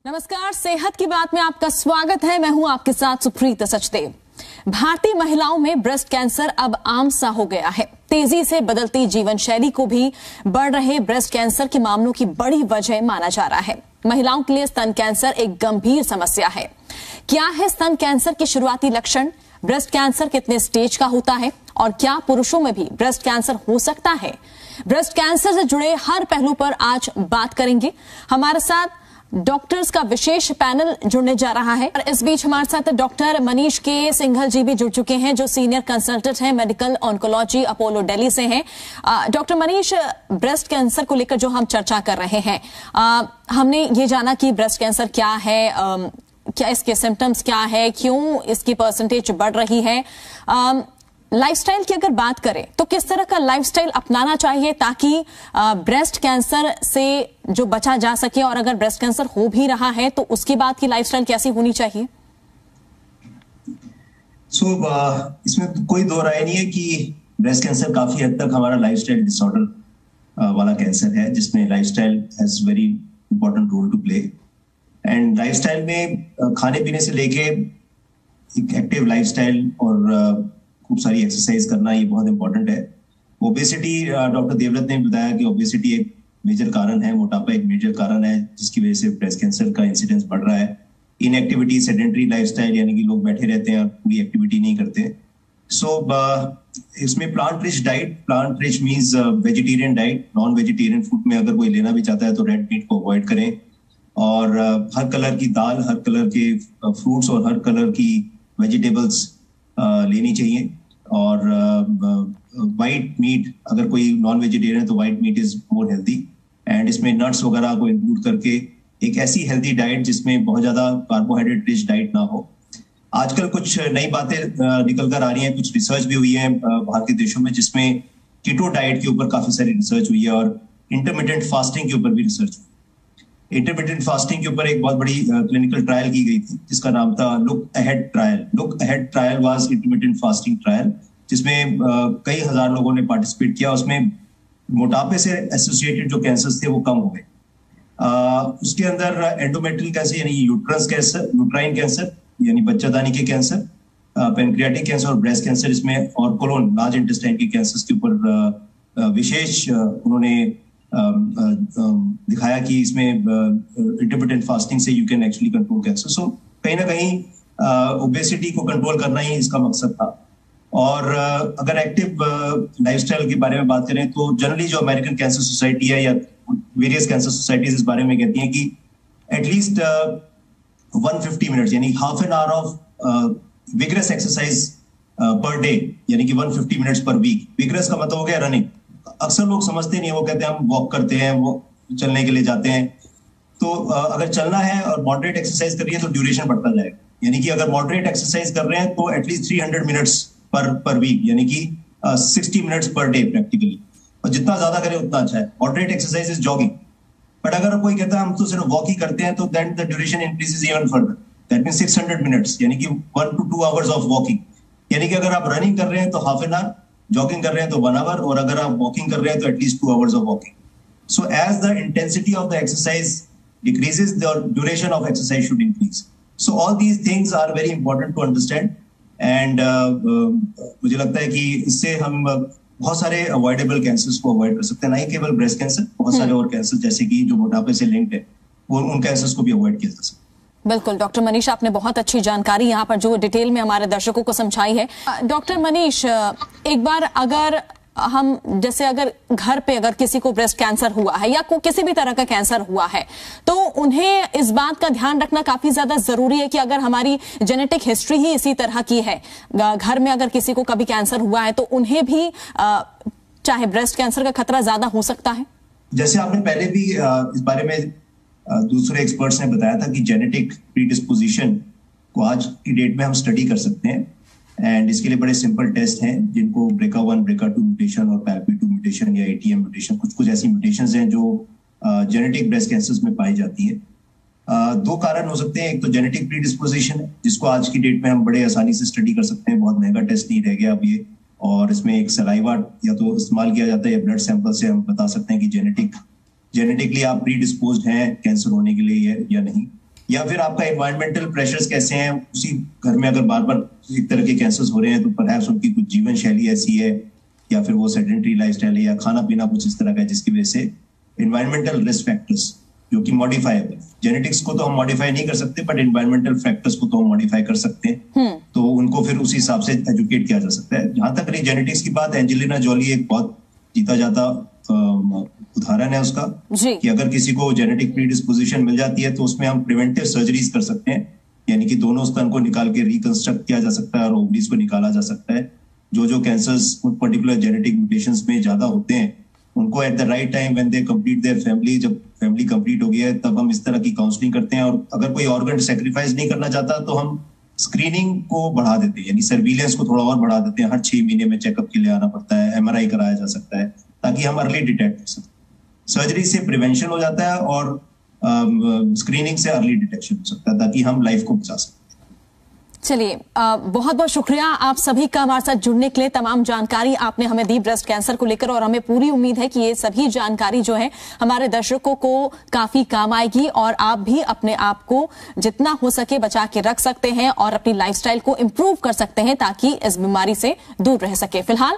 नमस्कार, सेहत की बात में आपका स्वागत है। मैं हूं आपके साथ सुप्रीत सचदेव। भारतीय महिलाओं में ब्रेस्ट कैंसर अब आम सा हो गया है। तेजी से बदलती जीवन शैली को भी बढ़ रहे ब्रेस्ट कैंसर के मामलों की बड़ी वजह माना जा रहा है। महिलाओं के लिए स्तन कैंसर एक गंभीर समस्या है। क्या है स्तन कैंसर के शुरुआती लक्षण? ब्रेस्ट कैंसर कितने स्टेज का होता है और क्या पुरुषों में भी ब्रेस्ट कैंसर हो सकता है? ब्रेस्ट कैंसर से जुड़े हर पहलू पर आज बात करेंगे। हमारे साथ डॉक्टर्स का विशेष पैनल जुड़ने जा रहा है और इस बीच हमारे साथ डॉक्टर मनीष के सिंघल जी भी जुड़ चुके हैं, जो सीनियर कंसल्टेंट हैं मेडिकल ऑन्कोलॉजी अपोलो दिल्ली से हैं। डॉक्टर मनीष, ब्रेस्ट कैंसर को लेकर जो हम चर्चा कर रहे हैं, हमने ये जाना कि ब्रेस्ट कैंसर क्या है, क्या इसके सिम्टम्स क्या है, क्यों इसकी परसेंटेज बढ़ रही है। लाइफस्टाइल की अगर बात करें तो किस तरह का लाइफस्टाइल अपनाना चाहिए ताकि ब्रेस्ट कैंसर से जो बचा जा सके, और अगर ब्रेस्ट कैंसर हो भी रहा है तो उसके बाद की लाइफस्टाइल कैसी होनी चाहिए? इसमें कोई दो राय नहीं है कि ब्रेस्ट कैंसर काफी हद तक हमारा लाइफस्टाइल डिसऑर्डर वाला कैंसर है, जिसमें lifestyle has very important role to play. And lifestyle में खाने पीने से लेके एक एक्टिव लाइफस्टाइल और खूब सारी एक्सरसाइज करना, ये बहुत इंपॉर्टेंट है। ओबेसिटी, डॉक्टर देवव्रत ने बताया कि ओबेसिटी एक मेजर कारण है, मोटापा एक मेजर कारण है जिसकी वजह से ब्रेस्ट कैंसर का इंसिडेंस बढ़ रहा है। इनएक्टिविटी, सेडेंटरी लाइफस्टाइल, यानी कि लोग बैठे रहते हैं और कोई एक्टिविटी नहीं करते। इसमें plant rich diet, plant rich means vegetarian diet, non vegetarian food में अगर कोई लेना भी चाहता है तो रेड मीट को अवॉइड करें, और हर कलर की दाल, हर कलर के फ्रूट्स और हर कलर की वेजिटेबल्स लेनी चाहिए। और वाइट मीट, अगर कोई नॉन वेजिटेरियन है तो white meet is more healthy. And इसमें नट्स वगैरह को इंक्लूड करके एक ऐसी हेल्दी डाइट जिसमें बहुत ज्यादा कार्बोहाइड्रेट रिच डाइट ना हो। आजकल कुछ नई बातें निकल कर आ रही हैं, कुछ रिसर्च भी हुई है बाहर के देशों में, जिसमें कीटो डाइट के ऊपर काफी सारी रिसर्च हुई है और इंटरमिटेंट फास्टिंग के ऊपर भी रिसर्च हुई। इंटरमिटेंट फास्टिंग के ऊपर एक बहुत बड़ी क्लिनिकल ट्रायल की गई थी जिसका नाम था look ahead trial. Look ahead trial was intermittent fasting trial, जिसमें कई हजार लोगों ने पार्टिसिपेट किया। उसमें मोटापे से एसोसिएटेड जो कैंसर्स थे वो कम हो गए। उसके अंदर एंडोमेट्रियल कैंसर यानी यूट्रस कैंसर, यूट्राइन कैंसर यानी बच्चादानी के कैंसर, पेनक्रियाटिक कैंसर और ब्रेस्ट कैंसर, इसमें और कोलोन, लार्ज इंटेस्टाइन के कैंसर्स के ऊपर विशेष उन्होंने दिखाया कि इसमें इंटरमिटेंट फास्टिंग से you can actually control cancer. So कहीं ना कहीं ओबेसिटी को कंट्रोल करना ही इसका मकसद था। और अगर एक्टिव लाइफस्टाइल के बारे में बात करें तो जनरली जो अमेरिकन कैंसर सोसाइटी है या वेरियस कैंसर सोसाइटीज इस बारे में कहती हैं कि एटलीस्ट 150 मिनट्स यानी half an hour of vigorous exercise per day, यानी कि 150 मिनट्स पर वीक। विगरस का मतलब हो गया रनिंग। अक्सर लोग समझते नहीं, वो कहते हैं हम वॉक करते हैं, वो चलने के लिए जाते हैं। तो अगर चलना है और मॉडरेट एक्सरसाइज कर रही है तो ड्यूरेशन बढ़ता जाएगा, यानी कि अगर मॉडरेट एक्सरसाइज कर रहे हैं तो एटलीस्ट 300 मिनट्स पर वीक, यानी कि 60 मिनट्स पर डे प्रैक्टिकली। और जितना ज्यादा करें उतना अच्छा है। Moderate exercise is jogging. But अगर कोई कहता है हम तो सिर्फ वॉक ही करते हैं तो then the duration increases even further, that means 600 minutes, यानी कि 1 to 2 आवर्स ऑफ वॉकिंग। यानी कि अगर आप रनिंग कर रहे हैं तो हाफ एन आवर, जॉगिंग कर रहे हैं तो 1 आवर, और अगर आप वॉकिंग कर रहे हैं तो at least 2 hours of walking. So as the intensity of the exercise decreases, the duration of exercise should increase. So all these things are very important to understand. And मुझे लगता है कि इससे हम बहुत सारे अवॉइडेबल कैंसर्स को अवॉइड कर सकते हैं, ना ही केवल ब्रेस्ट कैंसर, बहुत सारे और कैंसर जैसे कि जो मोटापे से लिंक्ड है, वो उन कैंसर्स को भी अवॉइड किया जा सकता है। बिल्कुल डॉक्टर मनीष, आपने बहुत अच्छी जानकारी यहाँ पर जो डिटेल में हमारे दर्शकों को समझाई है। डॉक्टर मनीष, एक बार अगर हम जैसे अगर घर पे अगर किसी को ब्रेस्ट कैंसर हुआ है या किसी भी तरह का कैंसर हुआ है तो उन्हें इस बात का ध्यान रखना काफी ज्यादा जरूरी है कि अगर हमारी जेनेटिक हिस्ट्री ही इसी तरह की है, घर में अगर किसी को कभी कैंसर हुआ है तो उन्हें भी चाहे ब्रेस्ट कैंसर का खतरा ज्यादा हो सकता है। जैसे आपने पहले भी इस बारे में दूसरे एक्सपर्ट्स ने बताया था कि जेनेटिक प्रीडिस्पोजिशन को आज की डेट में हम स्टडी कर सकते हैं। एंड इसके लिए बड़े सिंपल टेस्ट हैं जिनको BRCA1, BRCA2 म्यूटेशन और PALB2 म्यूटेशन या ATM म्यूटेशन, कुछ ऐसी म्यूटेशंस हैं जो जेनेटिक ब्रेस्ट कैंसर्स में पाई जाती है। 2 कारण हो सकते हैं। एक तो जेनेटिक प्रीडिस्पोजिशन है जिसको आज की डेट में हम बड़े आसानी से स्टडी कर सकते हैं, बहुत महंगा टेस्ट नहीं रह गया अब ये, और इसमें एक सलाइवा या तो इस्तेमाल किया जाता है या ब्लड सैंपल से हम बता सकते हैं कि जेनेटिकली आप प्रीडिस्पोज्ड हैं कैंसर होने के लिए या नहीं। या फिर आपका एनवायरमेंटल प्रेशर्स कैसे हैं, उसी घर में अगर बार बार एक तरह के कैंसर्स हो रहे हैं तो परहैप्स उनकी कुछ जीवन शैली ऐसी है या फिर वो सेडेंटरी लाइफस्टाइल है या खाना पीना कुछ इस तरह का है जिसकी वजह से एनवायरमेंटल रिस्क फैक्टर्स जो कि मॉडिफाइबल, जेनेटिक्स को तो हम मॉडिफाई नहीं कर सकते बट एनवायरमेंटल फैक्टर्स को तो हम मॉडिफाई कर सकते हैं। तो उनको फिर उसी हिसाब से एजुकेट किया जा सकता है। जहां तक रही जेनेटिक्स की बात, एंजेलिना जॉली एक बहुत जीता जाता उदाहरण है उसका कि अगर किसी को जेनेटिक प्रीडिस्पोजिशन मिल जाती है तो उसमें हम प्रिवेंटिव सर्जरीज कर सकते हैं, यानी कि दोनों स्तन को निकाल के रिकंस्ट्रक्ट किया जा सकता है और ओवरीज को निकाला जा सकता है। जो कैंसर्स उन पर्टिकुलर जेनेटिक म्यूटेशंस में ज्यादा होते हैं उनको at the right time when they complete their family, जब फैमिली कंप्लीट हो गया है तब हम इस तरह की काउंसलिंग करते हैं। और अगर कोई ऑर्गन सेक्रीफाइस नहीं करना चाहता तो हम स्क्रीनिंग को बढ़ा देते हैं, यानी सर्विलेंस को थोड़ा और बढ़ा देते हैं। हर 6 महीने में चेकअप के लिए आना पड़ता है, MRI कराया जा सकता है ताकि हम अर्ली डिटेक्ट कर सकें। सर्जरी से प्रिवेंशन हो जाता है और स्क्रीनिंग से अर्ली डिटेक्शन हो सकता है ताकि हम लाइफ को बचा सकें। चलिए, बहुत बहुत शुक्रिया आप सभी का हमारे साथ जुड़ने के लिए। तमाम जानकारी आपने हमें दी ब्रेस्ट कैंसर को लेकर और हमें पूरी उम्मीद है कि ये सभी जानकारी जो है हमारे दर्शकों को काफी काम आएगी और आप भी अपने आप को जितना हो सके बचा के रख सकते हैं और अपनी लाइफस्टाइल को इंप्रूव कर सकते हैं ताकि इस बीमारी से दूर रह सके। फिलहाल